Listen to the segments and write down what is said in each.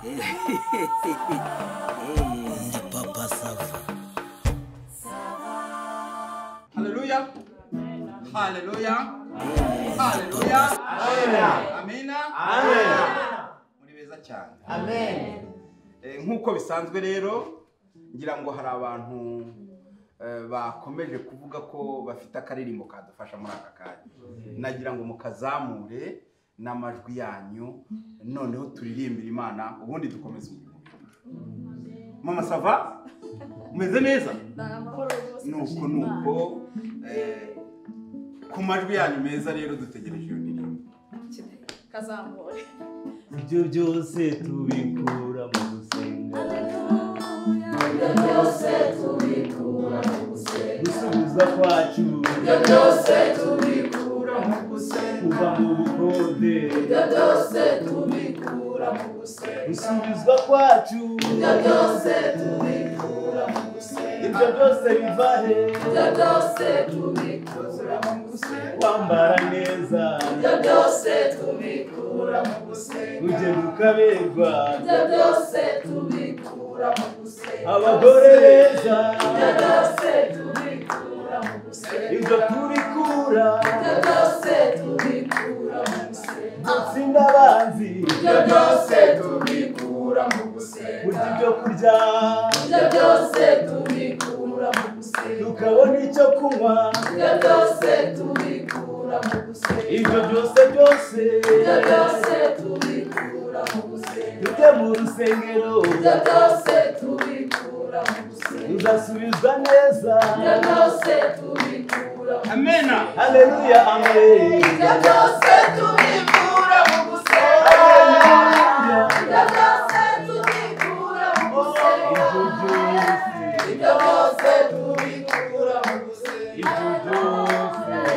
Ndi Papa Sava. Hallelujah. Hallelujah. Hallelujah. Amina. Muri beza cyane. Amen. Nkuko bisanzwe rero ngira ngo hari abantu bakomeje kuvuga ko bafite akaririmbo kadufasha muri aka kanya. Nagira ngo mukazamure n'amajwi yanyu noneho turirimbira Imana ubundi dukomeze umurimo. Mama Sava umeze neza? Nuko ku majwi yanyu meza rero dutegereje iyo ndirimbo. Kazamure. Ibyo byose tubikura mu gusenga. Ibyo byose tubikura mu gusenga. Gusubiza kwacu. Ibyo byose tubikura mu gusenga. Kuva mu bukode. Ibyo byose tubikura mu gusenga. Gusubizwa kwacu. Ibyo byose tubikura mu gusenga. Ibyo byose biva he? Ibyo byose tubikura mu gusenga. Kwambara neza. Ibyo byose tubikura mu gusenga. Ugenda ukaberwa. Ibyo byose tubikura mu gusenga. Abagore beza. Ibyo byose tubikura mu gusenga. Ibyo tubikura. Ibyo byose tubikura mu gusenga. Gutsinda abanzi. Ibyo byose tubikura mu gusenga. Kurya ibyo kurya. Ibyo byose tubikura mu gusenga. Tukabona icyo kunywa. Ibyo byose tubikura mu gusenga. Ibyo byose Ibyo byose tubikura mu gusenga. tujye mu rusengero. Ibyo byose tubikura mu gusenga. Uzasubizwa neza. Ibyo byose tubikura mu Amena. Haleluya, amen. Ibyo byose tubikura mu gusenga. Ibyo byose tubikura mu gusenga. Ibyo byose tubikura mu gusenga. Ibyo byose.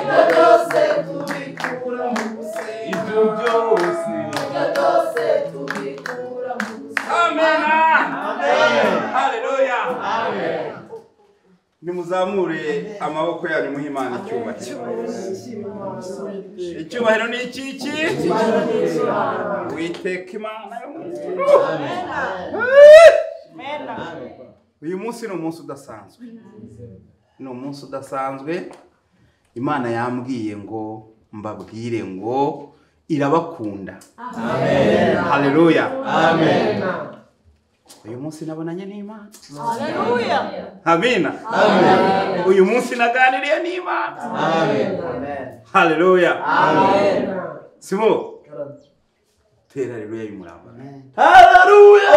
Ibyo byose tubikura mu gusenga. Ibyo byose. Ibyo byose tubikura mu gusenga. Amena. Amen. Hallelujah. Amen. Nimuzamure amaboko yanyu muhe Imana icyubahiro. Icyubahiro ni iki? Witeka Imana yo mu ijuru. Uyu munsi ni umunsi udasanzwe. Ni umunsi udasanzwe. Imana yambwiye ngo mbabwire ngo irabakunda. Amen. Hallelujah. Amen. Uyu munsi nabonanye n'Imana. Hallelujah. Amina. Amen. Uyu munsi naganiriye n'Imana. Amen. Hallelujah. Amen. Simo. Tera haleluya y'umuramba. Haleluya.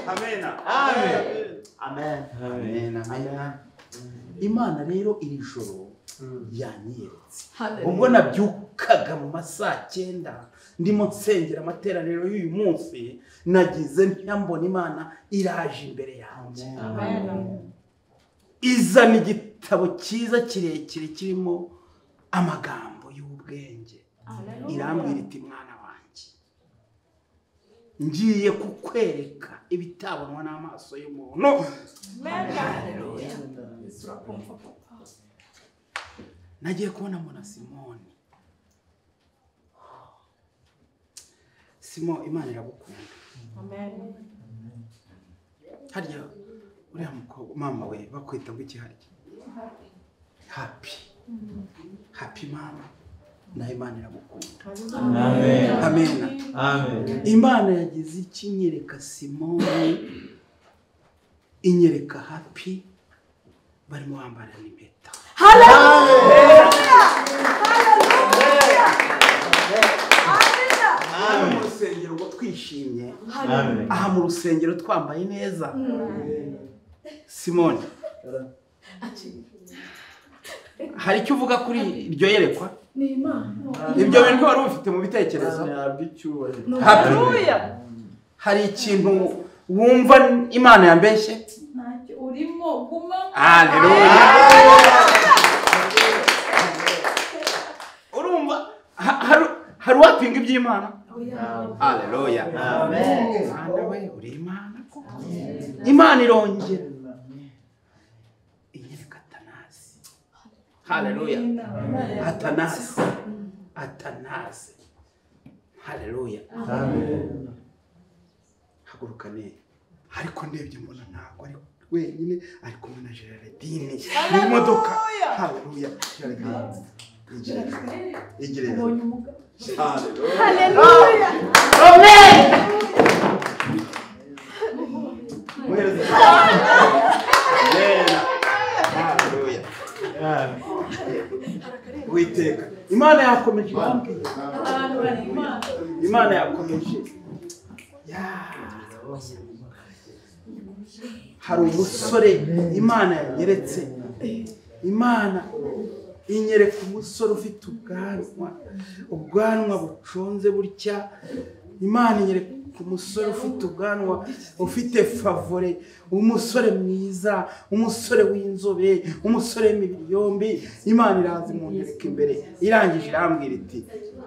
Amena. Amen. Amen. Amen. Amen. Imana rero iri joro yanyeretse. Hallelujah. Ubwo nabyukaga mu masaa 9 ndimo nsengera amateraniro y'uyu munsi nagize ntiyambona Imana iraje imbere yanjye. Amen. Izana igitabo cyiza kirekire kirimo amagambo y'ubwenge. Irambwira iti mwana wanjye ngiye kukwereka ibitabonwa n'amaso y'umuntu. Haleluya. Nagiye kubona mwana Simoni. Simo, Imana iragukunda. Amen. Harya uriya mukobwa mama we bakwita ngo iki harya? Happy. Happy mama. Na Imana iragukunda. Amen. Amen. Amen. Imana yagize ikinyereka Simoni, inyereka Happy, barimo bambara n'impeta. Hallelujah. Aha mu rusengero ngo twishimye. Amen. Aha mu rusengero twambaye neza. Simoni, hari icyo uvuga kuri iryo yerekwa? Ni Imana. Ibyo bintu wari ufite mu bitekerezo? Hallelujah. Hari ikintu wumva Imana yambeshye? Ntacyo urimo guma. Haleluya. Urumva hari wapinga iby'Imana? Haleluya. Amen. Mana we uri Imana. Imana irongera. Inyereka Atanasi. Haleluya. Atanasi. haleluya Amen. haguruka neza ariko ndebye mbona ntabwo ari wenyine ari kumwe na Geraldine mu modoka haleluya Geraldine igereza haleluya amen haleluya witeka imana yakomeje ibambwiye imana yakomeje hari umusore imana yanyeretse imana inyereka umusore ufite ubwanwa buconze butya imana inyereka umusore ufite ubwanwa ufite favore umusore mwiza umusore w'inzobe umusore w'imibiri yombi imana iraza imunyereka imbere irangije irambwira iti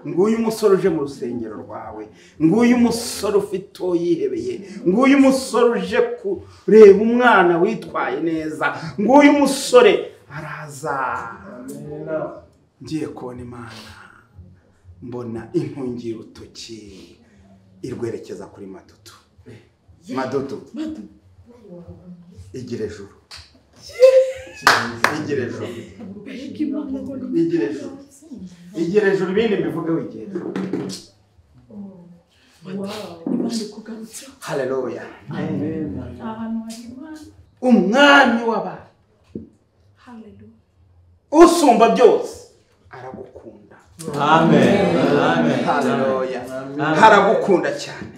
nguyu umusore uje mu rusengero rwawe nguyu umusore ufite uwo yihebeye nguyu umusore uje kureba umwana witwaye neza nguyu umusore araza ngiye kubona imana mbona inkungi y'urutoki irwerekeza kuri Madudu Madudu igire ejuru igire ejuru igire ejuru igire ejuru ibindi mbivuge wigere haleluya umwami w'abana usumba byose aragukunda Amen. Amen. haleluya haragukunda cyane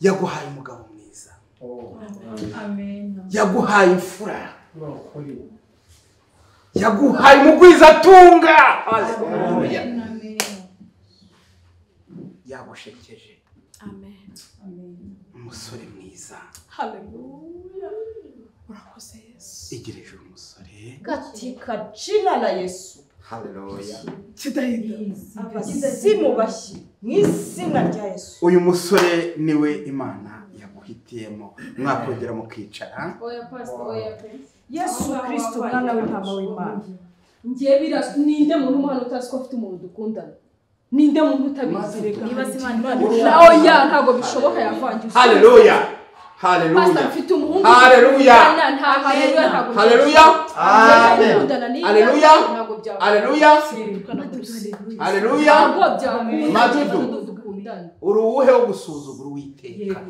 yaguhaye umugabo mwiza yaguhaye imfura yaguhaye umugwizatunga haleluya yagushekeje umusore mwiza Haleluya. Urakoze Yesu. igira ejuru umusore Katika jina la Yesu. haleluya Abazimu bashyi mu izina rya Yesu. uyu musore niwe imana yaguhitiyemo mwakongera mukicara Oya pastor, oya pe. Yesu Kristo mwana w'intama w'Imana. Ngiye bira ninde muntu umwana utazi ko afite umuntu dukundana. Ninde muntu utabizi rega. Niba si Imana Oya ntago bishoboka yavangiye. haleluya Pastor haleluya mfite umuhungu. Haleluya. Nta haleluya ntago. haleluya Amen. Haleluya. haleluya haleluya Ntago byakunda. Madudu. Dukundana. uri uwuhe wo gusuzugura uwiteka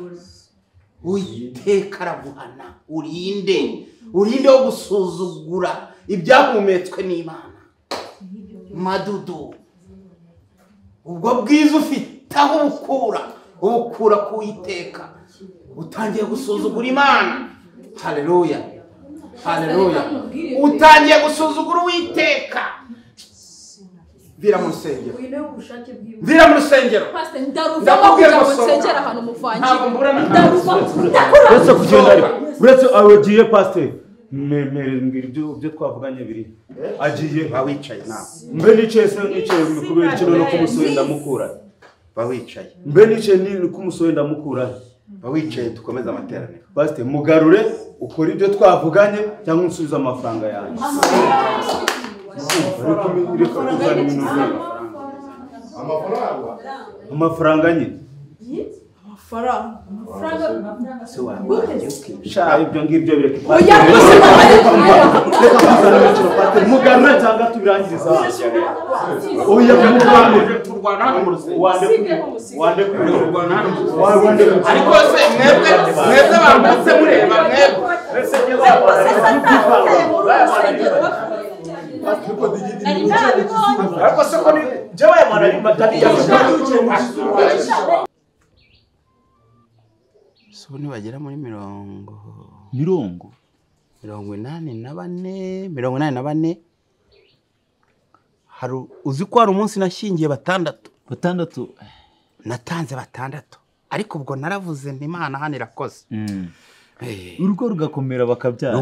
uwiteka araguhana urinde wo gusuzugura ibyahumetswe n'Imana Madudu ubwo bwiza ufite aho ubukura ku Uwiteka utangiye gusuzugura Imana haleluya haleluya utangiye gusuzugura Uwiteka vira mu rusengero vira mu rusengero Pastor ndaruva kugira ngo nsengera ahantu muvangiye. ntabwo mburana Uretse kugenda ariko uretse agiye pastor mbwira ibyo twavuganye biri agiye bawicaye nawe mbe nicaye se nicaye kubera kino no kumusore ndamukura bawicaye mbe nicaye ni kumusore ndamukura bawicaye dukomeza amateraniro pastor mugarure ukora ibyo twavuganye cyangwa unsubiza amafaranga yanjye reka kuzana ibintu amafaranga nyine se wagiye sha ibyo ngibyo bireka Oya reka kuzana ibiciro pastor mugarure cyangwa tubirangiriza oya mugarure turwana hano mu rusengero wande turwana hano mu rusengero wande ariko se mwebwe bambutse mureba mwebwe ariko se ko ni jewe mwana ari matari ya so nibagera muri 84 hari uzi ko hari umunsi nashingiye batandatu natanze batandatu ariko ubwo naravuze nti Imana hano irakoze urugo rugakomera bakabyara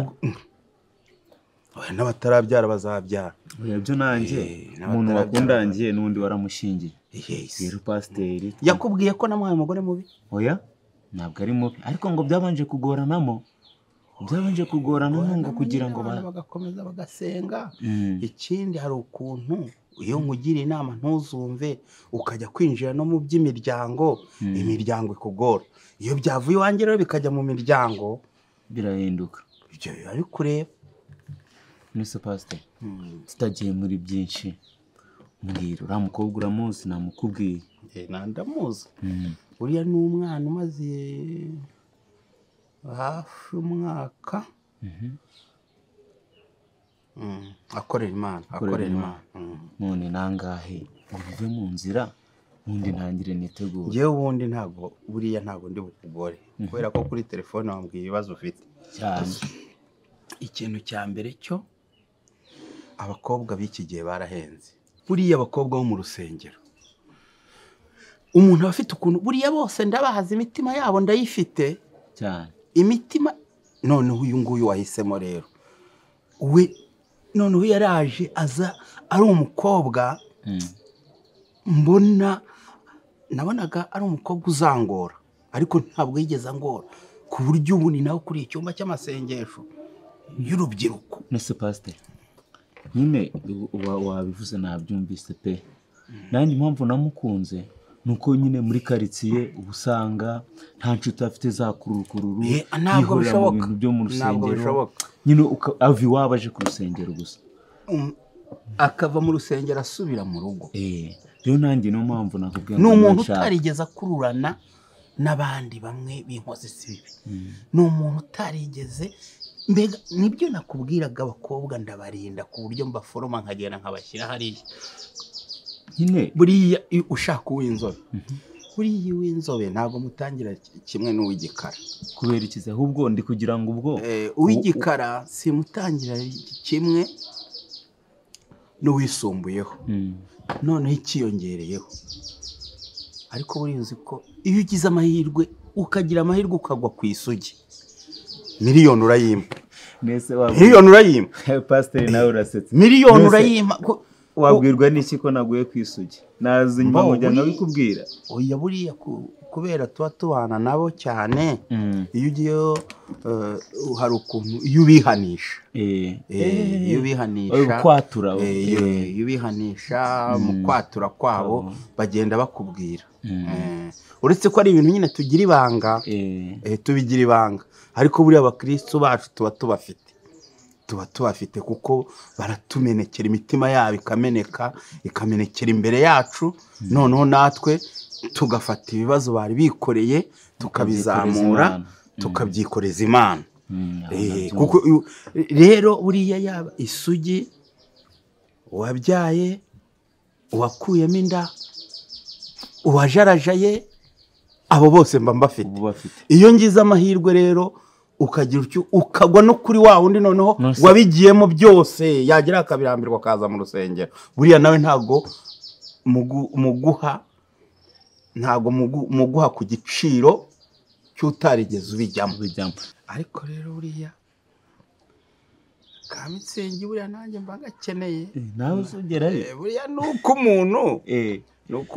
oya n'abatarabyara bazabyara ibyo nanjye umuntu wakundangiye n'undi waramushingiye rero pasiteri yakubwiye ko namuhaye umugore mubi oya ntabwo ari mubi ariko ngo byabanje kugoranamo ngo kugira ngo bagakomeza bagasenga ikindi hari ukuntu iyo nkugira inama ntuzumve ukajya kwinjira no mu by'imiryango imiryango ikugora iyo byavuye iwanjye rero bikajya mu miryango birahinduka ibyo ari kureba nese pastor tutagiye muri byinshi mbwira uriya mukobwa uramuzi namukubwiye ndamuzi uriya ni umwana umaze hafi umwaka akorera imana none nangahe ngo bive mu nzira ubundi ntangire nitegure ngewe ubundi buriya ntabwo ndi bukugore kubera ko kuri telefone wambwiye ibibazo ufite cyane ikintu cya mbere cyo abakobwa b'iki gihe barahenze buriya abakobwa bo mu rusengero umuntu aba afite ukuntu buriya bose ndabahaza imitima yabo ndayifite cyane imitima noneho uyu nguyu wahisemo rero we noneho yaraje aza ari umukobwa nabonaga ari umukobwa uzangora ariko ntabwo yigeze angora ku buryo ubu ni nawe kuri icyumba cy'amasengesho y'urubyiruko nese pastor nyine wabivuze nabyumvise pe nanjye impamvu namukunze nuko nyine muri karitsiye ubusanga nta nshuti afite za kurukururu ntabwo bishoboka byo mu rusengero nyine ava iwabo aje ku rusengero gusa akava mu rusengero asubira mu rugo rero nanjye niyo mpamvu nakubwiye ni umuntu utarigeze akururana n'abandi bamwe b'inkozi z'ibibi ni umuntu utarigeze mbega nibyo nakubwiraga abakobwa ndabarinda ku buryo mbaforoma nkagenda nkabashyira hariya nyine buriya ushaka uw'inzobe buriya uw'inzobe ntabwo mutangira kimwe n'uw'igikara kubera ikize ahubwo ndi kugira ngo ubwo uw'igikara simutangira kimwe n'uwisumbuyeho noneho ikiyongereyeho ariko buriya uzi ko iyo ugize amahirwe ukagira amahirwe ukagwa ku isugi miliyoni urayima pasiteri nawe urasetse miliyoni urayima wabwirwa n'iki ko naguye ku isugi nazi nyuma nkujya nkabikubwira oya buriya kubera tuba tubana nabo cyane iyo ugiyeyo hari ukuntu iyo ubihanisha iyo ubihanisha mu kwatura kwabo bagenda bakubwira uretse ko ari ibintu nyine tugira ibanga tubigira ibanga ariko buriya abakristo bacu tuba tubafite kuko baratumenekera imitima yabo ikamenekera imbere yacu noneho natwe tugafata ibibazo bari bikoreye tukabizamura tukabyikoreza imana kuko rero buriya yaba isugi uwabyaye uwakuyemo inda uwajarajaye abo bose mba mbafite iyo ngize amahirwe rero ukagira utyo ukagwa no kuri wa wundi noneho wabigiyemo byose yagira akabirambirwa akaza mu rusengero buriya nawe ntago muguha ku giciro cy'utarigeze ubijyamo ariko rero buriya ka Mitsingi buriya nanjye mba ngakeneye nawe uzongerayo buriya nuko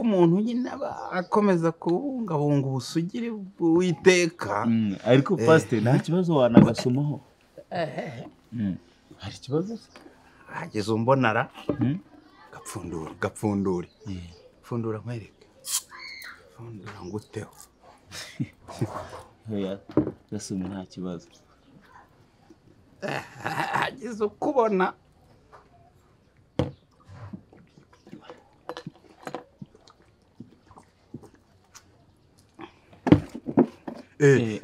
umuntu nyine aba akomeza kubungabunga ubusugire bw'Uwiteka ariko pasiteri nta kibazo wanagasomaho hari ikibazo hageze umbonara gapfundure nkwereke pfundura nguteho gasome nta kibazo hageze ukubona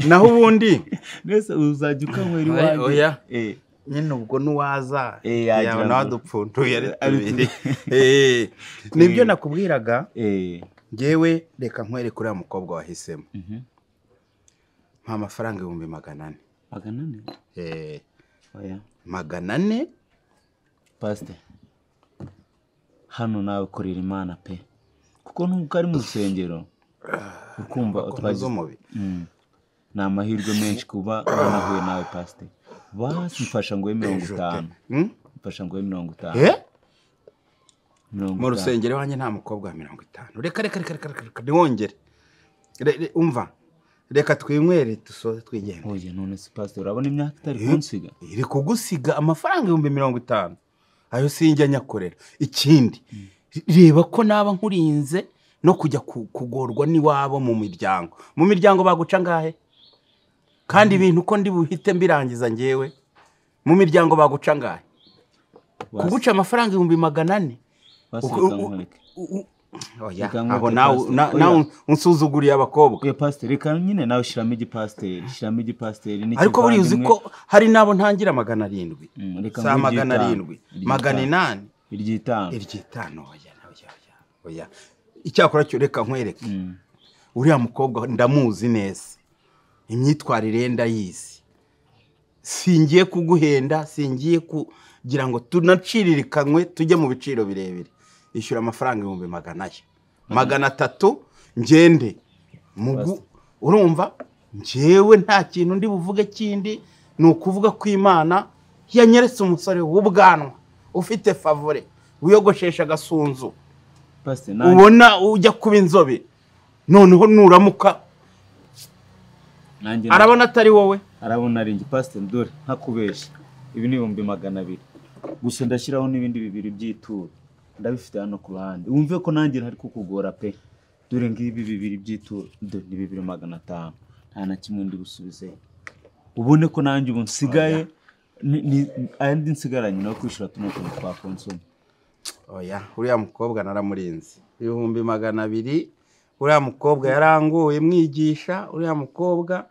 naho ubundi nese uzajya ukanywera iwanjye nyine ubwo n'uwaza yawe nawe adupfunduye ari tubiri nibyo nakubwiraga ngewe reka nkwereke uriya mukobwa wahisemo mpa amafaranga 400. 400 pasiteri hano nawe korera imana pe kuko nubwo ari mu rusengero ukumva utwagize ni amahirwe menshi kuba nahuye nawe pasiteri mfasha ngo 50 mfasha ngo 50 mu rusengero wanjye nta mukobwa wa 50 reka ntiwongere umva reka twinywere dusoze twigenge none si pasiteri urabona imyaka itari kunsiga iri kugusiga amafaranga 50,000 ayo sinjya nyakorera. Ikindi reba ko naba nkurinze no kujya kugorwa n'iwabo mu miryango baguca ngahe kandi ibintu ko ndi buhite mbirangiza ngewe mu miryango baguca ngahe kuguca amafaranga 400 aho nawe unsuzuguriye abakobwa. Pastor reka nyine nawe shiramo igipasiteri ariko buri uzi ko hari nabo ntangira 700 sa 700 800 iryitano oya icyakora cyo reka nkwereke uriya mukobwa ndamuzi neza imyitwarire ndayizi singiye kuguhenda singiye kugira ngo tunaciriririkanywe tujye mu biciro birebire ishyura amafaranga 300 ngende urumva njyewe nta kintu ndi buvuge kindi ni ukuvuga ko Imana yanyeretse umusore w'ubwanwa ufite favore wiyogoshesha gasunzu ubona ujya kuba inzobe noneho nuramuka arabona atari wowe arabona ari pastor dore ntakubesha ibi ni 200 gusa ndashyiraho n'ibindi 2 by'ituro ndabifite hano ku ruhande wumve ko nanjye ntari kukugora pe dore ngibi 2 by'ituro dore ni 2500 nta na kimwe ndi gusubize ubone ko nanjye ubu nsigaye ayandi nsigaranye no kwishura tunako kwa konsome. Oya uriya mukobwa naramurinze 200 uriya mukobwa yaranguye mwigisha uriya mukobwa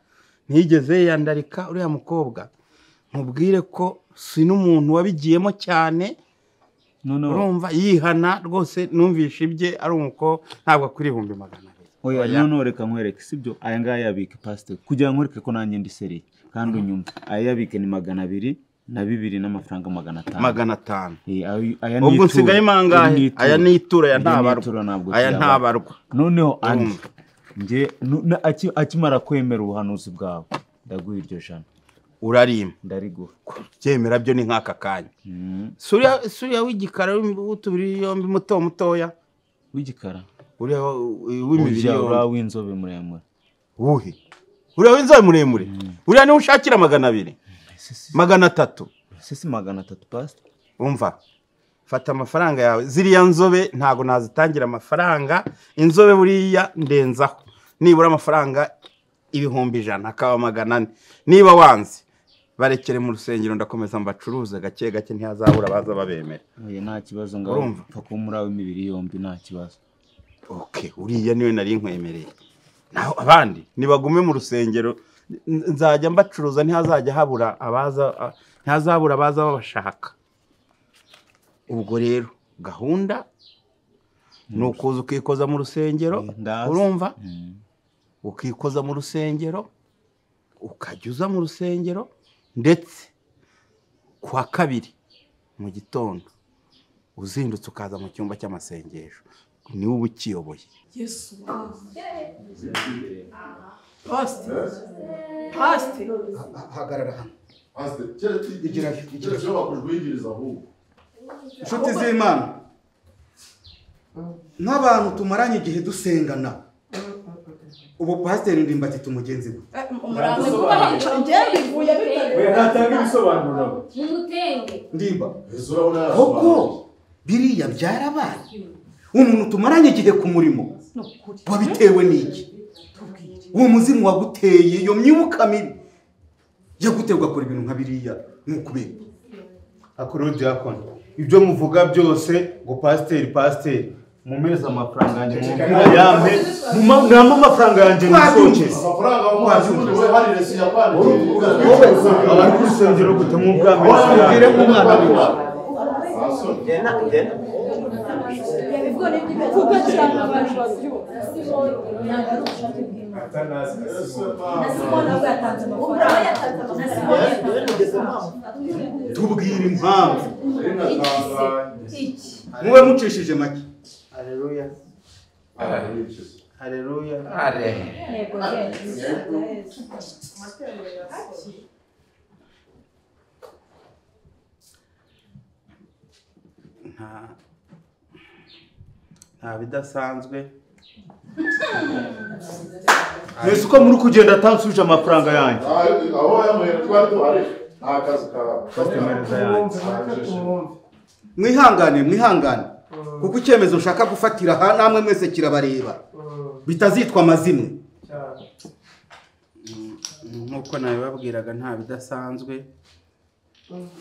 ntigeze yandarika uriya mukobwa mubwire ko si n'umuntu wabigiyemo cyane urumva yihana rwose numvisha ibye ari umuko ntabwo kuri 200. Oya none reka nkwereke sibyo aya ngaya yabike pastor kugira nkwereke ko nanjye ndi seri kandi unyuma aya yabike ni 200 n'amafaranga 500 aya ubwo nsigaye mangahe aya ni itura ya ntabarwa aya ntabarwa noneho nje akimara kwemera ubuhanuzi bwawe ndaguha iryo jana urarima ndariguha cyemera byo ni nk'aka kanya suriya w'igikara w'utubiri yombi mutoya w'igikara uriya w'imibiri w'inzobe muremure uhe uriya w'inzobe muremure uriya ni ushakira 200 300 sisi 300 pastor umva fata amafaranga yawe ziriya nzobe ntago nazitangira amafaranga inzobe buriya ndenzaho nibura amafaranga 100 akaba 400 niba wanze barekere mu rusengero ndakomeza mbacuruze gake ntihazabura baza babemera. Oya nta kibazo ngaho pfa ko muri aho imibiri yombi nta kibazo. Okay uriya niwe nari nkwemereye naho abandi nibagume mu rusengero nzajya mbacuruza ntihazajya habura abaza babashaka. Ubwo rero gahunda nukuza ukikoza mu rusengero urumva ukikoza mu rusengero ukajyuza mu rusengero ndetse kwa kabiri mu gitondo uzindutse ukaza mu cyumba cy'amasengesho niwe ubukiyoboye. Yesu Pastor hagarara hano igira cyo bakujwigiriza ahubwo inshuti z'Imana n'abantu tumaranye igihe dusengana ubu pasiteri Ndimbati tumugenzi we natanga ibisobanuro Ndimba koko biriya byarabaye umuntu tumaranye igihe ku murimo wabitewe n'iki uwo muzimu waguteye iyo myuka mibi yaguterwa kuri ibintu nka biriya n'ukubera akuru diakon ibyo muvuga byose ngo pasiteri mumeza amafaranga yanjye yampe mumama amafaranga yanjye musoke amafaranga wakwazunze we hari resi yakwandikira abari ku rusengero gute mu bwami ubwire nk'umwana wawe kuko cyane abantu babyumva tubwire impamvu mube mucishije make. Haleluya haleluya nta bidasanzwe Nese uko muri kugenda atansuje amafaranga yanjye aho yamuhere twari duhari nta kazi kawe pasitemereza yanjye mwihangane kuko icyemezo nshaka gufatira aha namwe mwese kirabareba bitazitwa amazimwe. nk'uko nabibabwiraga nta bidasanzwe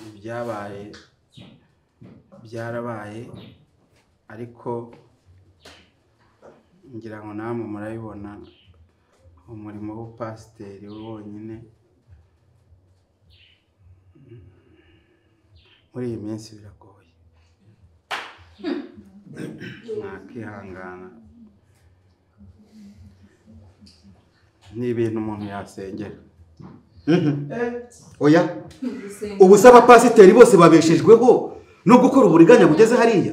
ibyabaye byarabaye, ariko ngira ngo namwe murabibona umurimo w'ubupasiteri wonyine muri iyi minsi biragoye, mwakihangana, ni ibintu umuntu yasengera. Oya ubu se abapasiteri bose babeshejweho no gukora uburiganya bugeze hariya?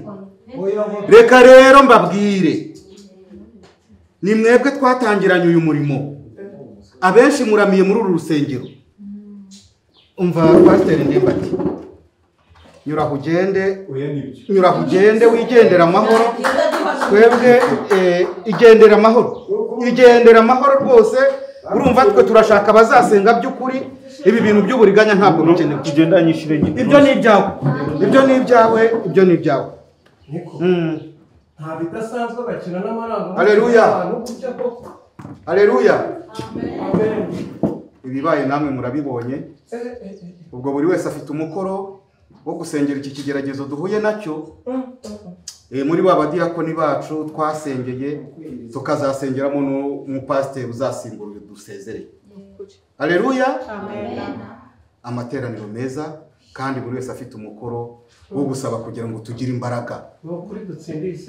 Reka rero mbabwire, ni mwebwe twatangiranye uyu murimo, abenshi muramiye muri uru rusengero. Umva pasiteri Ndimbati, nyura ugende wigendera amahoro, twebwe igendera amahoro rwose. Urumva twe turashaka abazasenga by'ukuri, ibi bintu by'uburiganya ntabwo bikenewe. tugendanyishire nyine Ibyo ni ibyawe. nta bidasanzwe bakina n'amarangamutima. Haleluya. Ibibaye namwe murabibonye. Ubwo buri wese afite umukoro wo gusengera iki kigeragezo duhuye nacyo. Muri ba badiyakoni bacu twasengeye, tukazasengeramo n'umupasiteri uzasimbura dusezereye. Haleluya. Amateraniro meza kandi buri wese afite umukoro wo gusaba kugira ngo tugire imbaraga.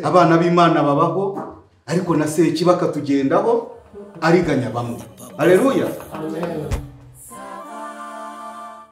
Abana b'Imana babaho, ariko na Seki bakatugendaho ariganya bamwe. Haleluya.